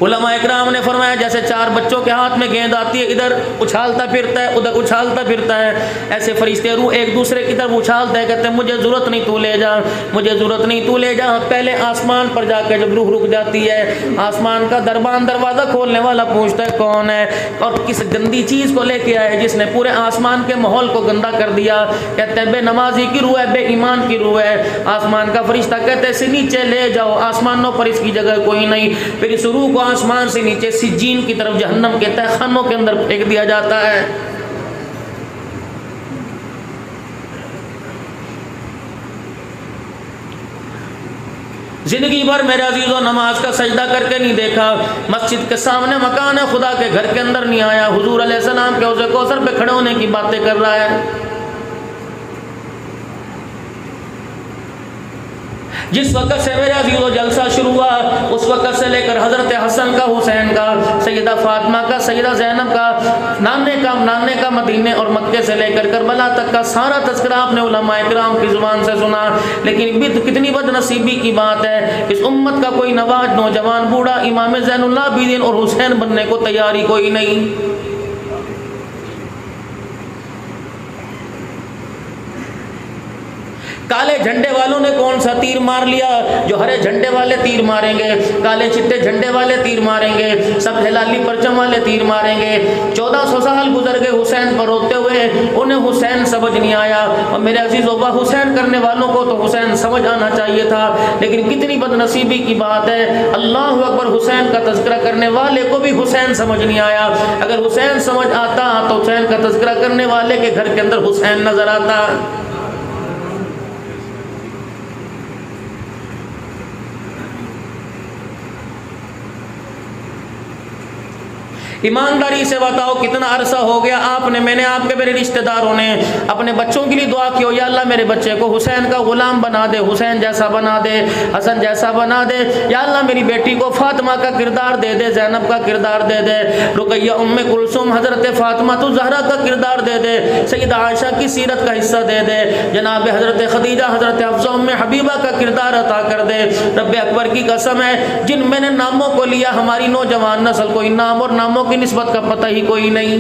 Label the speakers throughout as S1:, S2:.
S1: उलमा इकराम ने फरमाया जैसे चार बच्चों के हाथ में गेंद आती है, इधर उछालता फिरता है उधर उछालता फिरता है, ऐसे फरिश्ते रूह एक दूसरे की तरफ उछालते हैं, कहते हैं मुझे ज़रूरत नहीं तू ले जा, मुझे ज़रूरत नहीं तू ले जा। पहले आसमान पर जाकर जब रूह रुक जाती है, आसमान का दरबान दरवाज़ा खोलने वाला पूछता है कौन है और किस गंदी चीज़ को लेके आया है जिसने पूरे आसमान के माहौल को गंदा कर दिया। कहते हैं बेनमाजी की रूह है, बेईमान की रूह है। आसमान का फरिश्ता कहते हैं इसे नीचे ले जाओ, आसमानों पर इसकी जगह कोई नहीं। फिर इस रूह को आसमान से नीचे सिज्जीन की तरफ जहन्नम के तहखानों के अंदर फेंक दिया जाता है। जिंदगी भर मेरे अजीजों नमाज का सजदा करके नहीं देखा, मस्जिद के सामने मकान है खुदा के घर के अंदर नहीं आया, हुजूर अलैहिस्सलाम के हौज़ कौसर पे खड़े होने की बातें कर रहा है। जिस वक़्त से मेरे अजीज़ों जलसा शुरू हुआ उस वक़्त से लेकर हज़रत हसन का, हुसैन का, सैयदा फातिमा का, सैयदा ज़ैनब का, नाने का मदीने और मक्के से लेकर करबला तक का सारा तज़किरा आपने उलमा इकराम की ज़ुबान से सुना। लेकिन कितनी बदनसीबी की बात है, इस उम्मत का कोई नवाज नौजवान बूढ़ा इमाम ज़ैनुल आबिदीन और हुसैन बनने को तैयारी कोई नहीं। काले झंडे वालों ने कौन सा तीर मार लिया, जो हरे झंडे वाले तीर मारेंगे, काले चिट्टे झंडे वाले तीर मारेंगे, सब हिलाली परचम वाले तीर मारेंगे। 1400 साल गुजर गए हुसैन पर रोते हुए, उन्हें हुसैन समझ नहीं आया। और मेरे अजीज़ों वाह हुसैन करने वालों को तो हुसैन समझ आना चाहिए था, लेकिन कितनी बदनसीबी की बात है, अल्लाह अकबर, हुसैन का तज़किरा करने वाले को भी हुसैन समझ नहीं आया। अगर हुसैन समझ आता तो हुसैन का तज़किरा करने वाले के घर के अंदर हुसैन नजर आता। ईमानदारी से बताओ कितना अरसा हो गया आपने, मैंने, आपके, मेरे रिश्तेदारों ने अपने बच्चों के लिए दुआ की हो, या अल्लाह मेरे बच्चे को हुसैन का गुलाम बना दे, हुसैन जैसा बना दे, हसन जैसा बना दे, या अल्लाह मेरी बेटी को फातिमा का किरदार दे दे, ज़ैनब का किरदार दे दे, रुकैया, उम्मे कुलसुम, हज़रत फातिमा तो ज़हरा का किरदार दे दे, सैयदा आयशा की सीरत का हिस्सा दे दे, जनाब हज़रत खदीजा, हज़रत हफ्सा, उम्मे हबीबा का किरदार अता कर दे। रब्बे अकबर की कसम है, जिन मैंने नामों को लिया हमारी नौजवान नस्ल को इन नाम और नामों की निस्बत का पता ही कोई नहीं।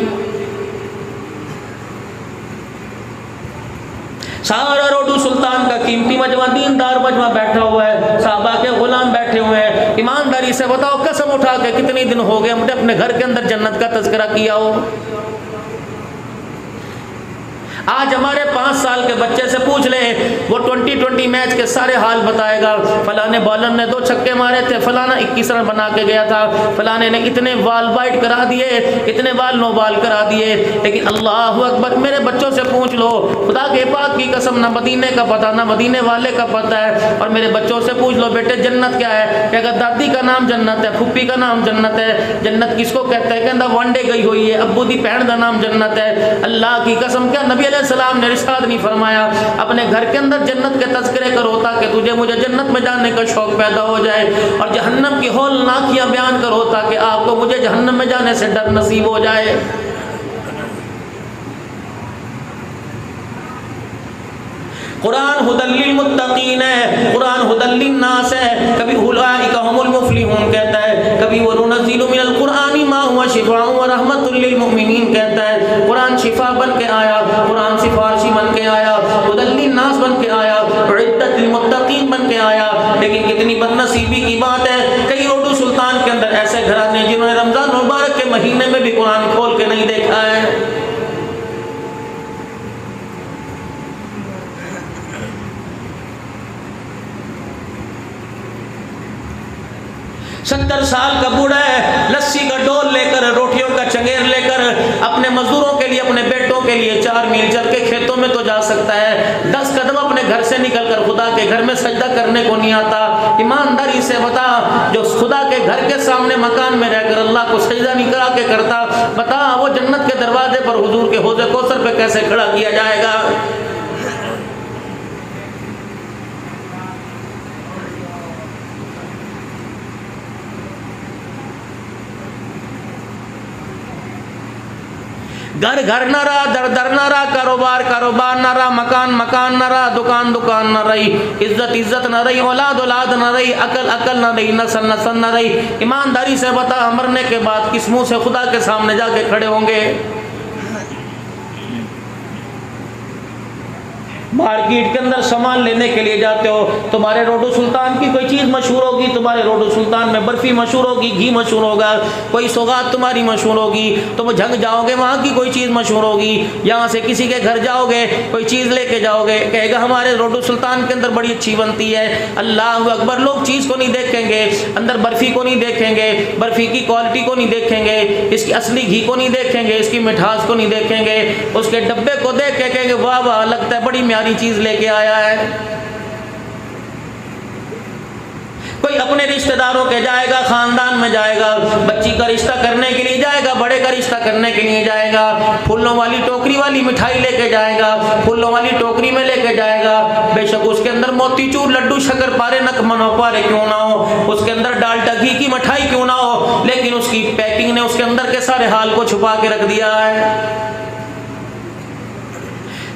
S1: सारा रोडू सुल्तान का कीमती मजमा, दीनदार मजमा बैठा हुआ है, साहबा के गुलाम बैठे हुए हैं। ईमानदारी से बताओ, कसम उठा के कितने दिन हो गए मुझे अपने घर के अंदर जन्नत का तज़किरा किया हो। आज हमारे 5 साल के बच्चे से पूछ ले, वो 2020 मैच के सारे हाल बताएगा। फलाने बॉलर ने 2 छक्के मारे थे, फलाना 21 रन बना के गया था, फलाने ने इतने बॉल वाइड करा दिए, इतने बॉल नो बॉल करा दिए। लेकिन अल्लाह अकबर, मेरे बच्चों से पूछ लो, खुदा के पाक की कसम, ना मदीने का पता ना मदीने वाले का पता है। और मेरे बच्चों से पूछ लो, बेटे जन्नत क्या है, क्या दादी का नाम जन्नत है, फुप्पी का नाम जन्नत है, जन्नत किसको कहते हैं, कहता वनडे गई हुई है, अब्बू दी भैन का नाम जन्नत है। अल्लाह की कसम, क्या नबी सलाम ने इरशाद नहीं फरमाया, अपने घर के अंदर जन्नत के तज़किरे करो ताकि तुझे मुझे जन्नत में जाने का शौक पैदा हो जाए, और जहन्नम की हौलनाकियां बयान करो ताकि आपको मुझे जहन्नम में जाने से डर नसीब हो जाए। कुरान हुदल लिल मुत्तकीन है, कुरान हुदल लिन्नास है, कभी उलाइका हुमुल मुफ्लिहून कहता है, कभी व नुनज़्ज़िलु मिनल कुरानी मा हुवा शिफ़ाउ व रहमतुल लिल मुमिनीन कहता है। कुरान शिफा बन के आया, कुरान सिफारिशी बन के आया, हुदल लिन्नास बन के आया, उइद्दत लिल मुत्तकीन बन के आया। लेकिन कितनी बदनसीबी की बात है, कई रोडू सुल्तान के अंदर ऐसे घराने जिन्होंने रमजान मुबारक के महीने में भी कुरान खोल के नहीं देखा है। 70 साल का बूढ़ा है, लस्सी का डोल लेकर, रोटियों का चंगेर लेकर अपने मजदूरों के लिए, अपने बेटों के लिए 4 मील चल के खेतों में तो जा सकता है, 10 कदम अपने घर से निकलकर खुदा के घर में सजदा करने को नहीं आता। ईमानदारी से बता, जो खुदा के घर के सामने मकान में रहकर अल्लाह को सजदा नहीं करा के करता, बता वो जन्नत के दरवाजे पर हुजूर के हौज़ कौसर पे कैसे खड़ा किया जाएगा। घर घर न रहा, दर दर न रहा, कारोबार कारोबार न रहा, मकान मकान न रहा, दुकान दुकान न रही, इज्जत इज्जत न रही, औलाद औलाद न रही, अकल अकल न रही, नस्ल नस्ल न रही। ईमानदारी से बता, मरने के बाद किस मुंह से खुदा के सामने जाके खड़े होंगे? मार्केट के अंदर सामान लेने के लिए जाते हो, तुम्हारे रोडो सुल्तान की कोई चीज़ मशहूर होगी, तुम्हारे रोडो सुल्तान में बर्फ़ी मशहूर होगी, घी मशहूर होगा, कोई सौगात तुम्हारी मशहूर होगी, तुम झंग जाओगे वहाँ की कोई चीज़ मशहूर होगी। यहाँ से किसी के घर जाओगे, कोई चीज़ लेके जाओगे, कहेगा हमारे रोडो सुल्तान के अंदर बड़ी अच्छी बनती है। अल्लाह अकबर, लोग चीज़ को नहीं देखेंगे, अंदर बर्फ़ी को नहीं देखेंगे, बर्फ़ी की क्वालिटी को नहीं देखेंगे, इसकी असली घी को नहीं देखेंगे, इसकी मिठास को नहीं देखेंगे, उसके डब्बे को देख के कहेंगे वाह वाह, लगता है बड़ी म्यारी चीज लेके आया है। कोई अपने रिश्तेदारों के जाएगा, खानदान में जाएगा, बच्ची का रिश्ता करने के लिए जाएगा, बड़े का रिश्ता करने के लिए जाएगा, फूलों वाली टोकरी वाली मिठाई लेके जाएगा, फूलों वाली टोकरी में लेके जाएगा, बेशक उसके अंदर मोतीचूर लड्डू शक्कर-पारे नकमनो-पारे क्यों ना हो, उसके अंदर डालडा घी की मिठाई क्यों ना हो, लेकिन उसकी पैकिंग ने उसके अंदर के सारे हाल को छुपा के रख दिया है।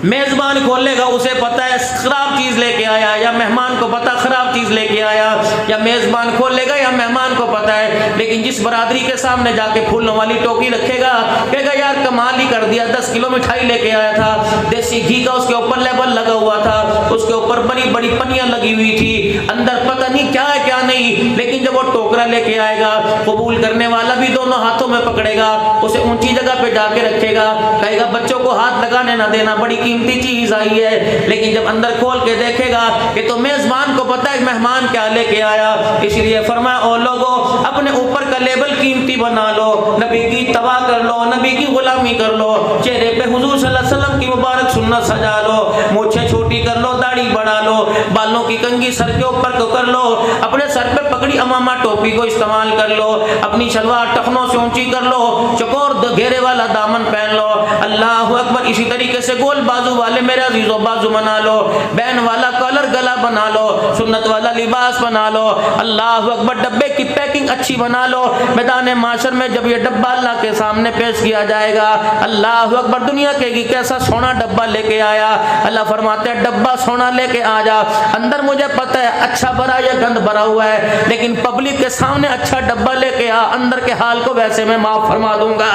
S1: मेजबान खोलेगा, उसे पता है खराब चीज लेके आया, या मेहमान को पता खराब चीज लेके आया, या मेजबान खोलेगा या मेहमान को पता है, लेकिन जिस बरादरी के सामने जाके फूलों वाली टोकरी रखेगा, कहेगा यार कमाल ही कर दिया, 10 किलो मिठाई लेके आया था, देसी घी का उसके ऊपर लेबल लगा हुआ था, उसके ऊपर बड़ी बड़ी पनियां लगी हुई थी, अंदर पता नहीं क्या है क्या नहीं, लेकिन जब वो टोकरा लेके आएगा, कबूल करने वाला भी दोनों हाथों में पकड़ेगा, उसे ऊंची जगह पे जाके रखेगा, कहेगा बच्चों को हाथ लगाने ना देना, बड़ी कीमती चीज आई है। लेकिन जब अंदर खोल के देखेगा कि तो मेजबान को पता है मेहमान क्या लेके आया, इसलिए फरमाया ओ लोगों, अपने ऊपर का लेबल कीमती बना लो, नबी की तवा कर लो, नबी की गुलामी कर लो, चेहरे पे हुजूर सल्लल्लाहु अलैहि वसल्लम की मुबारक सुन्नत सजा लो, मूछें छोटी कर लो, दाढ़ी बढ़ा लो, बालों की कंघी सर के ऊपर को कर लो, अपने सर पे पगड़ी अमामा टोपी को इस्तेमाल कर लो, अपनी शलवार टखनों से ऊंची कर लो, चकोर घेरे वाला दामन पहन लो, अल्लाह अकबर। इसी तरीके से गोल बाजू वाले मेरे अजीजों बाजू बना लो, बैन वाला कॉलर गला बना लो, सुन्नत वाला लिबास बना लो, अल्लाह अकबर। डब्बे की पैकिंग अच्छी बना लो, मैदान माशर में जब ये डब्बा अल्लाह के सामने पेश किया जाएगा, अल्लाह अकबर, दुनिया कहेगी कैसा सोना डब्बा लेके आया। अल्लाह फरमाते हैं डब्बा सोना लेके आ जा, अंदर मुझे पता है अच्छा भरा या गंद भरा हुआ है, लेकिन पब्लिक के सामने अच्छा डब्बा लेके आ, अंदर के हाल को वैसे मैं माफ फरमा दूंगा।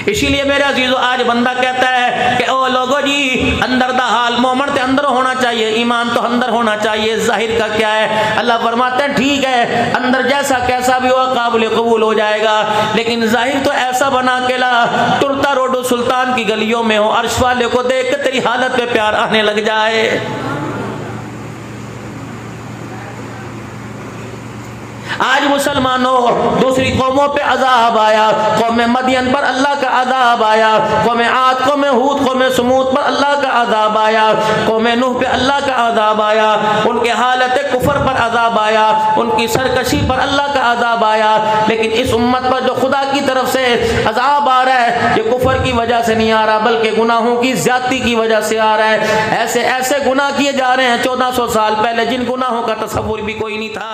S1: इसीलिए मेरे अजीजों, आज बंदा कहता है कि ओ लोगो जी, अंदर दा हाल मोमन ते अंदर होना चाहिए, ईमान तो अंदर होना चाहिए, जाहिर का क्या है। अल्लाह फरमाते हैं ठीक है, अंदर जैसा कैसा भी हो काबिल कबूल हो जाएगा, लेकिन जाहिर तो ऐसा बना के ला, तुरता रोडो सुल्तान की गलियों में हो, अर्श वाले को देख के तेरी हालत पे प्यार आने लग जाए। आज मुसलमानों, दूसरी कौमों पे अजाब आया, कौम मदियन पर अल्लाह का अजाब आया, कौम आद, कौम हूद, कौम समूद पर अल्लाह का अजाब आया, कौम नूह पे अल्लाह का अजाब आया, उनके हालत कुफर पर अजाब आया, उनकी सरकशी पर अल्लाह का अजाब आया। लेकिन इस उम्मत पर जो खुदा की तरफ से अजाब आ रहा है, ये कुफर की वजह से नहीं आ रहा, बल्कि गुनाहों की ज्यादती की वजह से आ रहा है। ऐसे ऐसे गुनाह किए जा रहे हैं 1400 साल पहले, जिन गुनाहों का तसव्वुर भी कोई नहीं था।